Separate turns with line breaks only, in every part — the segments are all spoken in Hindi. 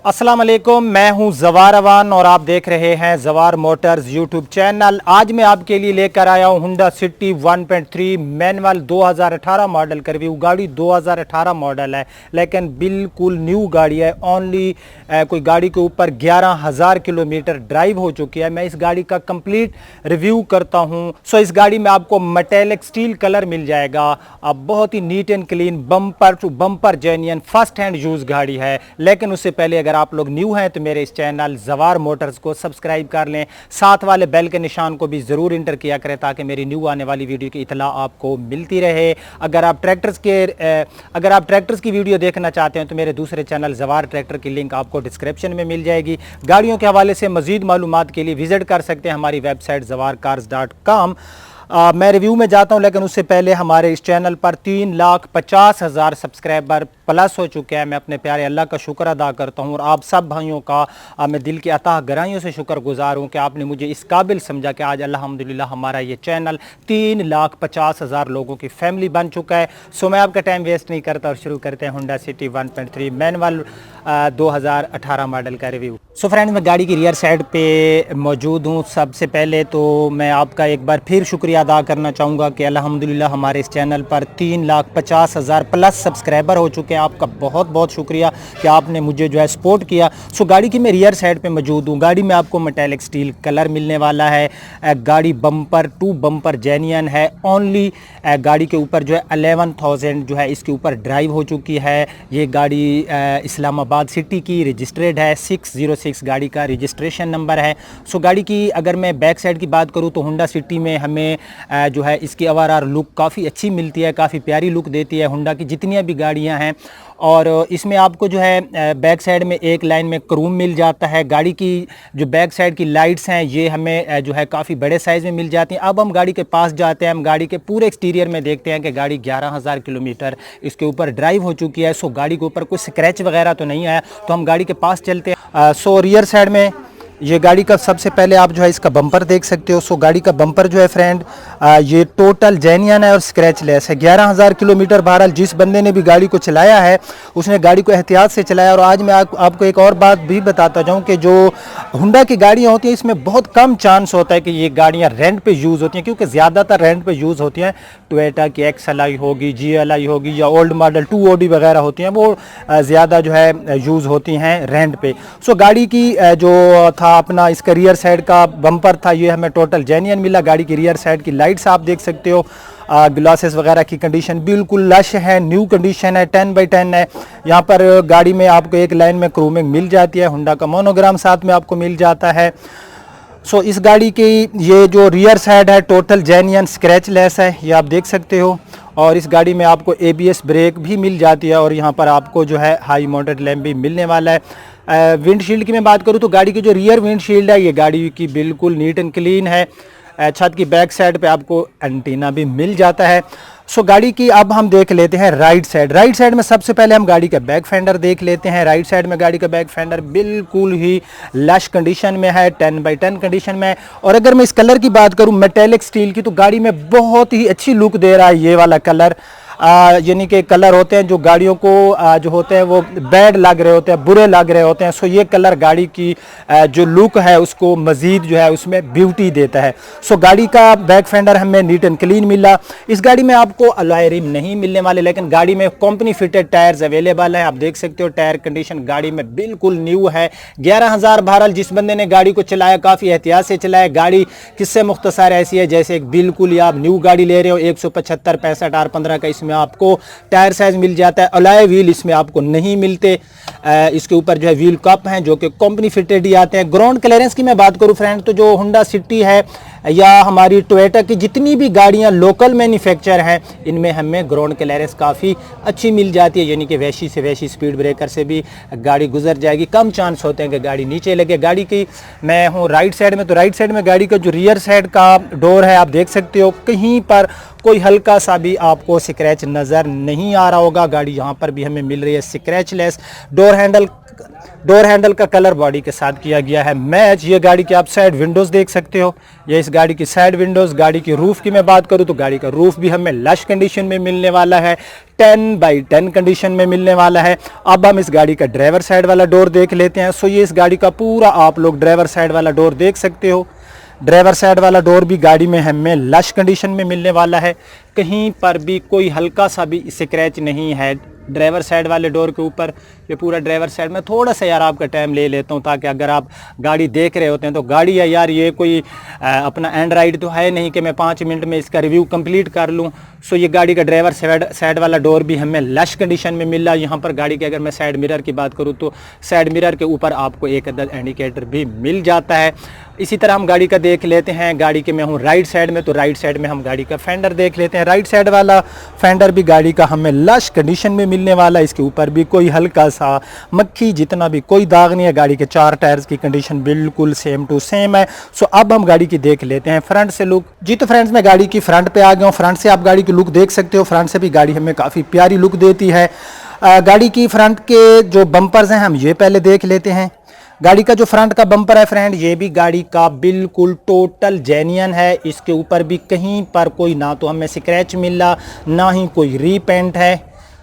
अस्सलाम वालेकुम, मैं हूं जवार अवान और आप देख रहे हैं जवार मोटर्स यूट्यूब चैनल। आज मैं आपके लिए लेकर आया हूं हुंडा सिटी 1.3 मैनुअल 2018 मॉडल का रिव्यू। गाड़ी 2018 मॉडल है लेकिन बिल्कुल न्यू गाड़ी है। ओनली कोई गाड़ी के ऊपर 11,000 किलोमीटर ड्राइव हो चुकी है। मैं इस गाड़ी का कंप्लीट रिव्यू करता हूं। सो इस गाड़ी में आपको मेटेलिक स्टील कलर मिल जाएगा। अब बहुत ही neat and clean, bumper to bumper genuine first hand use गाड़ी है। लेकिन उससे पहले अगर आप लोग न्यू हैं तो मेरे इस चैनल जवार मोटर्स को सब्सक्राइब कर लें, साथ वाले बेल के निशान को भी जरूर इंटर किया करें ताकि मेरी न्यू आने वाली वीडियो की इतला आपको मिलती रहे। अगर आप ट्रैक्टर्स की वीडियो देखना चाहते हैं तो मेरे दूसरे चैनल जवार ट्रैक्टर की लिंक आपको डिस्क्रिप्शन में मिल जाएगी। गाड़ियों के हवाले से मजीद मालूमात के लिए विजिट कर सकते हैं हमारी वेबसाइट zawarcars.com। मैं रिव्यू में जाता हूं लेकिन उससे पहले हमारे इस चैनल पर 3,50,000 सब्सक्राइबर प्लस हो चुके हैं। मैं अपने प्यारे अल्लाह का शुक्र अदा करता हूं और आप सब भाइयों का मैं दिल की अताह गहराइयों से शुक्रगुजार हूं कि आपने मुझे इस काबिल समझा कि आज अल्हम्दुलिल्लाह हमारा ये चैनल 3,50,000 लोगों की फैमिली बन चुका है। सो मैं आपका टाइम वेस्ट नहीं करता और शुरू करते हैं हुंडा सिटी 1.3 मैनुअल 2018 मॉडल का रिव्यू। सो फ्रेंड्स, मैं गाड़ी की रियर साइड पे मौजूद हूँ। सबसे पहले तो मैं आपका एक बार फिर शुक्रिया अदा करना चाहूँगा कि अल्हम्दुलिल्लाह हमारे इस चैनल पर 3,50,000 प्लस सब्सक्राइबर हो चुके हैं। आपका बहुत बहुत शुक्रिया कि आपने मुझे जो है सपोर्ट किया। सो गाड़ी की मैं रियर साइड पे मौजूद हूँ। गाड़ी में आपको मेटेलिक स्टील कलर मिलने वाला है। गाड़ी बम्पर टू बम्पर जेन्युइन है। ओनली गाड़ी के ऊपर जो है 11,000 जो है इसके ऊपर ड्राइव हो चुकी है। ये गाड़ी इस्लामाबाद सिटी की रजिस्ट्रेड है। 606 गाड़ी का रजिस्ट्रेशन नंबर है। सो गाड़ी की अगर मैं बैक साइड की बात करूँ तो हुंडा सिटी में हमें जो है इसकी ओवरऑल लुक काफ़ी अच्छी मिलती है, काफ़ी प्यारी लुक देती है हुंडा की जितनी भी गाड़ियां हैं। और इसमें आपको जो है बैक साइड में एक लाइन में क्रूम मिल जाता है। गाड़ी की जो बैक साइड की लाइट्स हैं ये हमें जो है काफ़ी बड़े साइज़ में मिल जाती हैं। अब हम गाड़ी के पास जाते हैं, हम गाड़ी के पूरे एक्सटीरियर में देखते हैं कि गाड़ी 11,000 किलोमीटर इसके ऊपर ड्राइव हो चुकी है। सो गाड़ी के ऊपर कोई स्क्रैच वगैरह तो नहीं आया। तो हम गाड़ी के पास चलते हैं। सो रियर साइड में ये गाड़ी का सबसे पहले आप जो है इसका बम्पर देख सकते हो। सो गाड़ी का बम्पर जो है फ्रेंड ये टोटल जेन्युइन है और स्क्रैच लेस है। 11,000 किलोमीटर बहरहाल जिस बंदे ने भी गाड़ी को चलाया है उसने गाड़ी को एहतियात से चलाया। और आज मैं आपको एक और बात भी बताता जाऊं कि जो हुंडा की गाड़ियां होती हैं इसमें बहुत कम चांस होता है कि ये गाड़ियां रेंट पे यूज़ होती हैं, क्योंकि ज़्यादातर रेंट पे यूज़ होती हैं। टोयोटा की XLI होगी, GLI होगी या ओल्ड मॉडल 2OD वगैरह होती हैं, वो ज़्यादा जो है यूज़ होती हैं रेंट पे। सो गाड़ी की जो था अपना इसका रियर साइड का बम्पर था ये हमें टोटल जेन्युइन मिला। गाड़ी की रियर साइड की लाइट्स आप देख सकते हो। ग्लासेस वगैरह की कंडीशन बिल्कुल लश है, न्यू कंडीशन है, 10/10 है। यहाँ पर गाड़ी में आपको एक लाइन में क्रोमिंग मिल जाती है। हुंडा का मोनोग्राम साथ में आपको मिल जाता है। सो इस गाड़ी की ये जो रियर साइड है टोटल जेन्युइन स्क्रैच लेस है, ये आप देख सकते हो। और इस गाड़ी में आपको ABS ब्रेक भी मिल जाती है और यहाँ पर आपको जो है हाई माउंटेड लैम्प भी मिलने वाला है। विंडशील्ड की मैं बात करूँ तो गाड़ी की जो रियर विंडशील्ड है ये गाड़ी की बिल्कुल नीट एंड क्लीन है। छत की बैक साइड पे आपको एंटीना भी मिल जाता है। सो गाड़ी की अब हम देख लेते हैं राइट साइड। राइट साइड में सबसे पहले हम गाड़ी का बैक फेंडर देख लेते हैं। राइट साइड में गाड़ी का बैक फेंडर बिल्कुल ही लश कंडीशन में है, 10/10 कंडीशन में है। और अगर मैं इस कलर की बात करूं मेटेलिक स्टील की तो गाड़ी में बहुत ही अच्छी लुक दे रहा है ये वाला कलर। यानी कि कलर होते हैं जो गाड़ियों को जो होते हैं वो बैड लग रहे होते हैं, बुरे लग रहे होते हैं। सो ये कलर गाड़ी की जो लुक है उसको मज़ीद जो है उसमें ब्यूटी देता है। सो गाड़ी का बैक फेंडर हमें नीट एंड क्लीन मिला। इस गाड़ी में आपको अलॉय रिम नहीं मिलने वाले, लेकिन गाड़ी में कंपनी फिटेड टायर्स अवेलेबल हैं। आप देख सकते हो टायर कंडीशन गाड़ी में बिल्कुल न्यू है। 11,000 बहरहाल जिस बंदे ने गाड़ी को चलाया काफ़ी एहतियात से चलाया। गाड़ी किससे मुख्तसर ऐसी है जैसे एक बिल्कुल ही आप न्यू गाड़ी ले रहे हो। 175 65 R15 का इसमें आपको टायर साइज मिल जाता है। अलॉय व्हील इसमें आपको नहीं मिलते। इसके ऊपर जो है व्हील कप हैं जो कि कंपनी फिटेड ही आते हैं। ग्राउंड क्लियरेंस की मैं बात करूं फ्रेंड तो जो हुंडा सिटी है या हमारी टोयोटा की जितनी भी गाड़ियां लोकल मैन्युफैक्चर हैं इनमें हमें ग्राउंड क्लियरेंस काफ़ी अच्छी मिल जाती है। यानी कि वैसी से वैसी स्पीड ब्रेकर से भी गाड़ी गुजर जाएगी। कम चांस होते हैं कि गाड़ी नीचे लगे। गाड़ी की मैं हूँ राइट साइड में, तो राइट साइड में गाड़ी का जो रियर साइड का डोर है आप देख सकते हो कहीं पर कोई हल्का सा भी आपको स्क्रैच नज़र नहीं आ रहा होगा। गाड़ी यहाँ पर भी हमें मिल रही है स्क्रैच लेस। डोर हैंडल का कलर बॉडी के साथ किया गया है मैच। ये गाड़ी की आप साइड विंडोज देख सकते हो, ये इस गाड़ी की साइड विंडोज। गाड़ी की रूफ की मैं बात करूं तो गाड़ी का रूफ भी हमें लश कंडीशन में मिलने वाला है, 10x10 कंडीशन में मिलने वाला है। अब हम इस गाड़ी का ड्राइवर साइड वाला डोर देख लेते हैं। सो ये इस गाड़ी का पूरा आप लोग ड्राइवर साइड वाला डोर देख सकते हो। ड्राइवर साइड वाला डोर भी गाड़ी में हमें लश कंडीशन में मिलने वाला है, कहीं पर भी कोई हल्का सा भी स्क्रैच नहीं है ड्राइवर साइड वाले डोर के ऊपर। ये पूरा ड्राइवर साइड में थोड़ा सा यार आपका टाइम ले लेता हूँ, ताकि अगर आप गाड़ी देख रहे होते हैं तो गाड़ी है यार, ये कोई अपना एंड्राइड तो है नहीं कि मैं 5 मिनट में इसका रिव्यू कंप्लीट कर लूँ। सो ये गाड़ी का ड्राइवर साइड वाला डोर भी हमें लश कंडीशन में मिल रहा है। यहाँ पर गाड़ी के अगर मैं साइड मिरर की बात करूँ तो साइड मिरर के ऊपर आपको एक अदद इंडिकेटर भी मिल जाता है। इसी तरह हम गाड़ी का देख लेते हैं, गाड़ी के मैं हूँ राइट साइड में, तो राइट साइड में हम गाड़ी का फेंडर देख लेते हैं। राइट साइड वाला फेंडर भी गाड़ी का हमें लश कंडीशन में मिलने वाला है, इसके ऊपर भी कोई हल्का सा मक्खी जितना भी कोई दाग नहीं है। गाड़ी के 4 टायर्स की कंडीशन बिल्कुल सेम टू सेम है। सो अब हम गाड़ी की देख लेते हैं फ्रंट से लुक। जी तो फ्रेंड्स, मैं गाड़ी की फ्रंट पे आ गया हूँ। फ्रंट से आप गाड़ी की लुक देख सकते हो, फ्रंट से भी गाड़ी हमें काफ़ी प्यारी लुक देती है। गाड़ी की फ्रंट के जो बम्पर्स हैं हम ये पहले देख लेते हैं। गाड़ी का जो फ्रंट का बम्पर है फ्रेंड, ये भी गाड़ी का बिल्कुल टोटल जेन्युइन है। इसके ऊपर भी कहीं पर कोई ना तो हमें स्क्रैच मिला, ना ही कोई रीपेंट है।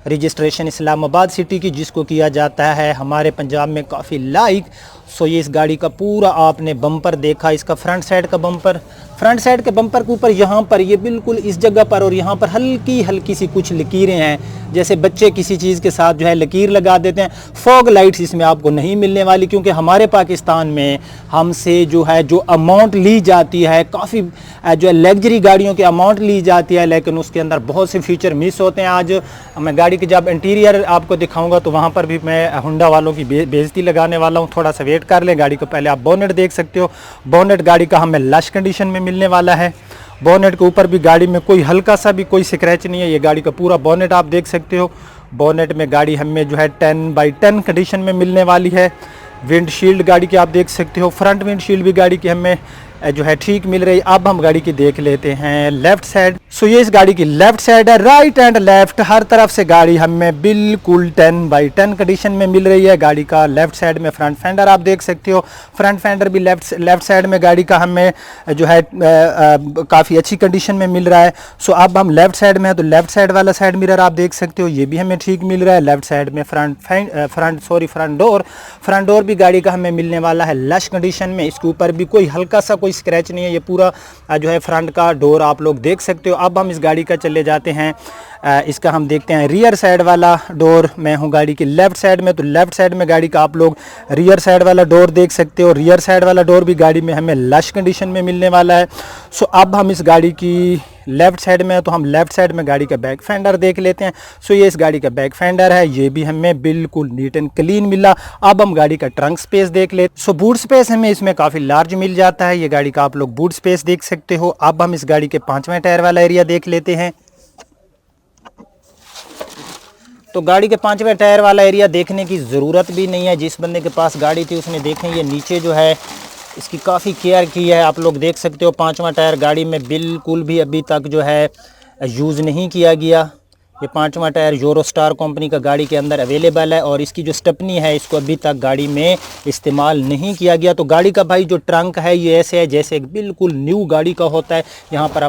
रजिस्ट्रेशन इस्लामाबाद सिटी की, जिसको किया जाता है हमारे पंजाब में काफ़ी लाइक। सो ये इस गाड़ी का पूरा आपने बम्पर देखा, इसका फ्रंट साइड का बम्पर, फ्रंट साइड के बम्पर के ऊपर यहाँ पर ये बिल्कुल इस जगह पर और यहाँ पर हल्की हल्की सी कुछ लकीरें हैं, जैसे बच्चे किसी चीज़ के साथ जो है लकीर लगा देते हैं। फॉग लाइट्स इसमें आपको नहीं मिलने वाली, क्योंकि हमारे पाकिस्तान में हमसे जो है जो अमाउंट ली जाती है, काफ़ी जो है लग्जरी गाड़ियों की अमाउंट ली जाती है, लेकिन उसके अंदर बहुत से फीचर मिस होते हैं। आज मैं गाड़ी की जब इंटीरियर आपको दिखाऊंगा तो वहाँ पर भी मैं होंडा वालों की बेइज्जती लगाने वाला हूँ। थोड़ा सा वेट कर लें। गाड़ी को पहले आप बोनेट देख सकते हो। बोनेट गाड़ी का हमें लश कंडीशन में मिलने वाला है। बोनेट के ऊपर भी गाड़ी में कोई हल्का सा भी कोई स्क्रैच नहीं है। ये गाड़ी का पूरा बोनेट आप देख सकते हो। बोनेट में गाड़ी हमें जो है 10x10 कंडीशन में मिलने वाली है। विंडशील्ड गाड़ी की आप देख सकते हो। फ्रंट विंडशील्ड भी गाड़ी की हमें जो है ठीक मिल रही है। अब हम गाड़ी की देख लेते हैं लेफ्ट साइड। सो ये इस गाड़ी की लेफ्ट साइड है। राइट एंड लेफ्ट हर तरफ से गाड़ी हमें बिल्कुल 10x10 कंडीशन में मिल रही है। गाड़ी का लेफ्ट साइड में फ्रंट फेंडर आप देख सकते हो। फ्रंट फेंडर भी लेफ्ट साइड में गाड़ी का हमें जो है काफ़ी अच्छी कंडीशन में मिल रहा है। सो अब हम लेफ्ट साइड में है तो लेफ्ट साइड वाला साइड मिरर आप देख सकते हो, ये भी हमें ठीक मिल रहा है। लेफ्ट साइड में फ्रंट डोर भी गाड़ी का हमें मिलने वाला है लश कंडीशन में। इसके ऊपर भी कोई हल्का सा कोई स्क्रैच नहीं है। ये पूरा जो है फ्रंट का डोर आप लोग देख सकते हो। अब हम इस गाड़ी का चले जाते हैं, इसका हम देखते हैं रियर साइड वाला डोर। मैं हूं गाड़ी की लेफ्ट साइड में, तो लेफ्ट साइड में गाड़ी का आप लोग रियर साइड वाला डोर देख सकते हो। रियर साइड वाला डोर भी गाड़ी में हमें लश कंडीशन में मिलने वाला है। सो अब हम इस गाड़ी की लेफ्ट साइड में है तो हम लेफ्ट साइड में गाड़ी का बैक फेंडर देख लेते हैं। सो ये इस गाड़ी का बैक फेंडर है, ये भी हमें बिल्कुल नीट एंड क्लीन मिला। अब हम गाड़ी का ट्रंक स्पेस देख लेते हैं। सो बूट स्पेस हमें इसमें काफ़ी लार्ज मिल जाता है। ये गाड़ी का आप लोग बूट स्पेस देख सकते हो। अब हम इस गाड़ी के 5वें टायर वाला एरिया देख लेते हैं। तो गाड़ी के 5वें टायर वाला एरिया देखने की ज़रूरत भी नहीं है। जिस बंदे के पास गाड़ी थी उसने देखें ये नीचे जो है इसकी काफ़ी केयर की है। आप लोग देख सकते हो 5वां टायर गाड़ी में बिल्कुल भी अभी तक जो है यूज़ नहीं किया गया। ये 5वां टायर यूरोस्टार कंपनी का गाड़ी के अंदर अवेलेबल है और इसकी जो स्टेपनी है इसको अभी तक गाड़ी में इस्तेमाल नहीं किया गया। तो गाड़ी का भाई जो ट्रंक है ये ऐसे है जैसे एक बिल्कुल न्यू गाड़ी का होता है। यहाँ पर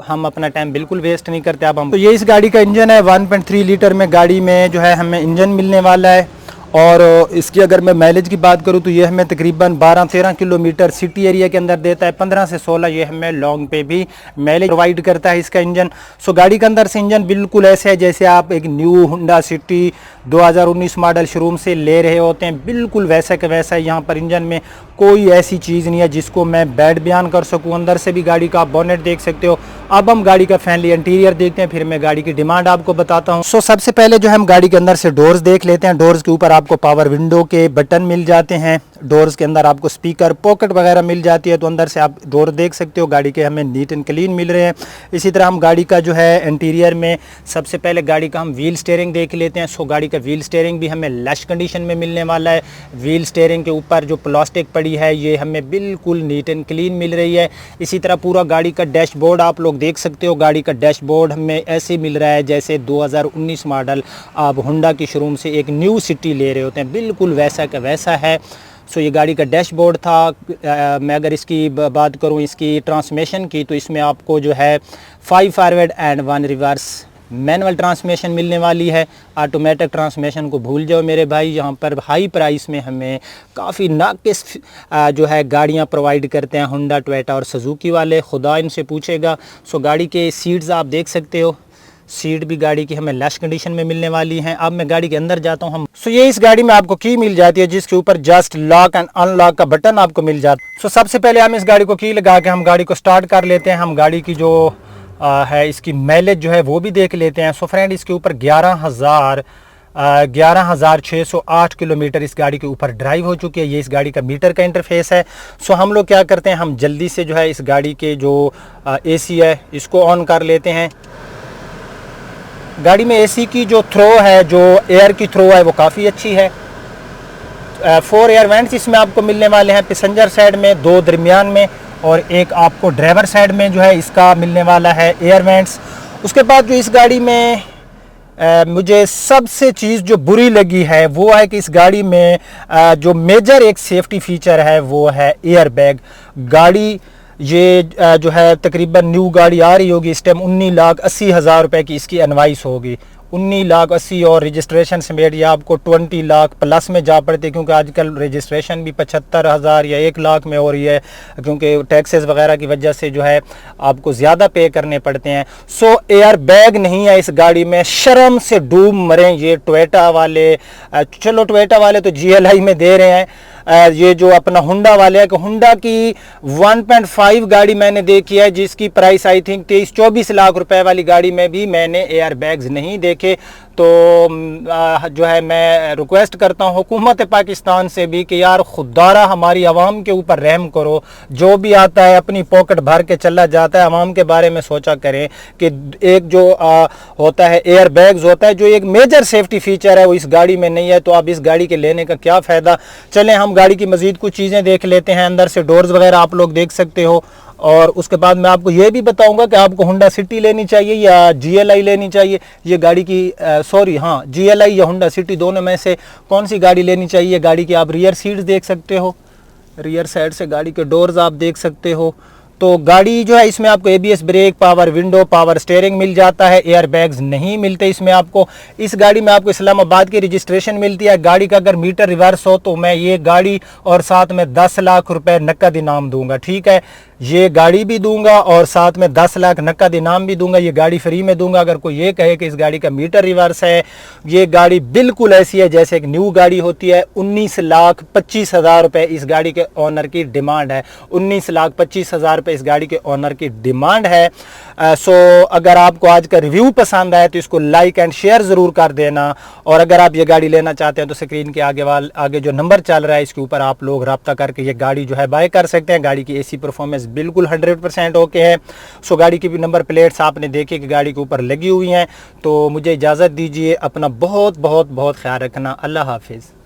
हम अपना टाइम बिल्कुल वेस्ट नहीं करते। अब हम तो ये इस गाड़ी का इंजन है 1.3 लीटर में गाड़ी में जो है हमें इंजन मिलने वाला है। और इसकी अगर मैं माइलेज की बात करूं तो ये हमें तकरीबन 12-13 किलोमीटर सिटी एरिया के अंदर देता है। 15 से 16 ये हमें लॉन्ग पे भी माइलेज प्रोवाइड करता है इसका इंजन। सो गाड़ी के अंदर से इंजन बिल्कुल ऐसे है जैसे आप एक new Honda city 2019 model showroom से ले रहे होते हैं, बिल्कुल वैसा के वैसा है। यहाँ पर इंजन में कोई ऐसी चीज़ नहीं है जिसको मैं बैड बयान कर सकूँ। अंदर से भी गाड़ी का आप बोनेट देख सकते हो। अब हम गाड़ी का फैमिली इंटीरियर देखते हैं, फिर मैं गाड़ी की डिमांड आपको बताता हूँ। सो सबसे पहले जो हम गाड़ी के अंदर से डोर्स देख लेते हैं। डोर्स के ऊपर आपको पावर विंडो के बटन मिल जाते हैं। डोर्स के अंदर आपको स्पीकर पॉकेट वगैरह मिल जाती है, तो अंदर से आप डोर देख सकते हो। गाड़ी के हमें नीट एंड क्लीन मिल रहे हैं। इसी तरह हम गाड़ी का जो है इंटीरियर में सबसे पहले गाड़ी का हम व्हील स्टीयरिंग देख लेते हैं। सो गाड़ी का व्हील स्टीयरिंग भी हमें लश कंडीशन में मिलने वाला है। व्हील स्टीयरिंग के ऊपर जो प्लास्टिक पड़ी है ये हमें बिल्कुल नीट एंड क्लीन मिल रही है। इसी तरह पूरा गाड़ी का डैशबोर्ड आप लोग देख सकते हो। गाड़ी का डैशबोर्ड हमें ऐसे मिल रहा है जैसे 2019 मॉडल आप होंडा की शोरूम से एक न्यू सिटी ले रहे होते हैं, बिल्कुल वैसा का वैसा है। सो ये गाड़ी का डैशबोर्ड था। मैं अगर इसकी बात करूं इसकी ट्रांसमिशन की, तो इसमें आपको जो है 5 forward and 1 reverse manual transmission मिलने वाली है। ऑटोमेटिक ट्रांसमिशन को भूल जाओ मेरे भाई, यहाँ पर हाई प्राइस में हमें काफ़ी नाकिस जो है गाड़ियाँ प्रोवाइड करते हैं होंडा, टोयोटा और सुजुकी वाले, खुदा इनसे पूछेगा। सो गाड़ी के सीट्स आप देख सकते हो, सीट भी गाड़ी की हमें लश कंडीशन में मिलने वाली हैं। अब मैं गाड़ी के अंदर जाता हूँ। सो ये इस गाड़ी में आपको की मिल जाती है जिसके ऊपर जस्ट लॉक एंड अनलॉक का बटन आपको मिल जाता है। सो सबसे पहले हम इस गाड़ी को की लगा के हम गाड़ी को स्टार्ट कर लेते हैं। हम गाड़ी की जो है इसकी माइलेज जो है वो भी देख लेते हैं। सो फ्रेंड इसके ऊपर 11,608 किलोमीटर इस गाड़ी के ऊपर ड्राइव हो चुकी है। ये इस गाड़ी का मीटर का इंटरफेस है। सो हम लोग क्या करते हैं, हम जल्दी से जो है इस गाड़ी के जो एसी है इसको ऑन कर लेते हैं। गाड़ी में एसी की जो थ्रो है, जो एयर की थ्रो है वो काफ़ी अच्छी है। 4 एयर वेंट्स इसमें आपको मिलने वाले हैं, पैसेंजर साइड में 2 दरमियान में और एक आपको ड्राइवर साइड में जो है इसका मिलने वाला है एयर वेंट्स। उसके बाद जो इस गाड़ी में मुझे सबसे चीज़ जो बुरी लगी है वो है कि इस गाड़ी में जो मेजर एक सेफ्टी फीचर है वो है एयर बैग। गाड़ी ये जो है तकरीबन न्यू गाड़ी आ रही होगी इस टाइम 19,80,000 रुपए की इसकी इनवाइस होगी। 19,80,000 और रजिस्ट्रेशन समेत ये आपको 20 लाख प्लस में जा पड़ते, क्योंकि आजकल रजिस्ट्रेशन भी 75,000 या 1 लाख में हो रही है, क्योंकि टैक्सेस वगैरह की वजह से जो है आपको ज़्यादा पे करने पड़ते हैं। सो एयर बैग नहीं है इस गाड़ी में, शर्म से डूब मरें ये टोयोटा वाले। चलो टोयोटा वाले तो GLI में दे रहे हैं, ये जो अपना होंडा वाले है कि होंडा की 1.5 गाड़ी मैंने देखी है जिसकी प्राइस आई थिंक 23-24 लाख रुपए वाली गाड़ी में भी मैंने एयर बैग्स नहीं देखे। तो जो है मैं रिक्वेस्ट करता हूँ हुकूमत पाकिस्तान से भी कि यार खुदारा हमारी आवाम के ऊपर रहम करो। जो भी आता है अपनी पॉकेट भर के चला जाता है, आवाम के बारे में सोचा करें कि एक जो होता है एयर बैग्स होता है जो एक मेजर सेफ्टी फीचर है वो इस गाड़ी में नहीं है। तो आप इस गाड़ी के लेने का क्या फ़ायदा। चलें हम गाड़ी की मज़ीद कुछ चीज़ें देख लेते हैं। अंदर से डोर्स वगैरह आप लोग देख सकते हो और उसके बाद मैं आपको ये भी बताऊंगा कि आपको होंडा सिटी लेनी चाहिए या GLI लेनी चाहिए। ये गाड़ी की GLI या होंडा सिटी दोनों में से कौन सी गाड़ी लेनी चाहिए। गाड़ी की आप रियर सीट्स देख सकते हो, रियर साइड से गाड़ी के डोर्स आप देख सकते हो। तो गाड़ी जो है इसमें आपको ABS brake, power window, power steering मिल जाता है, एयर बैग्स नहीं मिलते इसमें आपको। इस गाड़ी में आपको इस्लामाबाद की रजिस्ट्रेशन मिलती है। गाड़ी का अगर मीटर रिवर्स हो तो मैं ये गाड़ी और साथ में 10 लाख रुपए नकद इनाम दूंगा, ठीक है। ये गाड़ी भी दूंगा और साथ में 10 लाख नकद इनाम भी दूंगा। ये गाड़ी फ्री में दूंगा। अगर कोई ये कहे कि इस गाड़ी का मीटर रिवर्स है, ये गाड़ी बिल्कुल ऐसी है जैसे एक न्यू गाड़ी होती है। 19,25,000 रुपए इस गाड़ी के ऑनर की डिमांड है। 19,25,000 रुपए इस गाड़ी के ऑनर की डिमांड है। सो अगर आपको आज का रिव्यू पसंद आए तो इसको लाइक एंड शेयर ज़रूर कर देना। और अगर आप ये गाड़ी लेना चाहते हैं तो स्क्रीन के आगे जो नंबर चल रहा है इसके ऊपर आप लोग रब्ता करके ये गाड़ी जो है बाय कर सकते हैं। गाड़ी की AC परफॉर्मेंस बिल्कुल 100% ओके है। सो गाड़ी की भी नंबर प्लेट्स आपने देखे कि गाड़ी के ऊपर लगी हुई हैं। तो मुझे इजाज़त दीजिए, अपना बहुत बहुत बहुत ख्याल रखना। अल्लाह हाफिज़।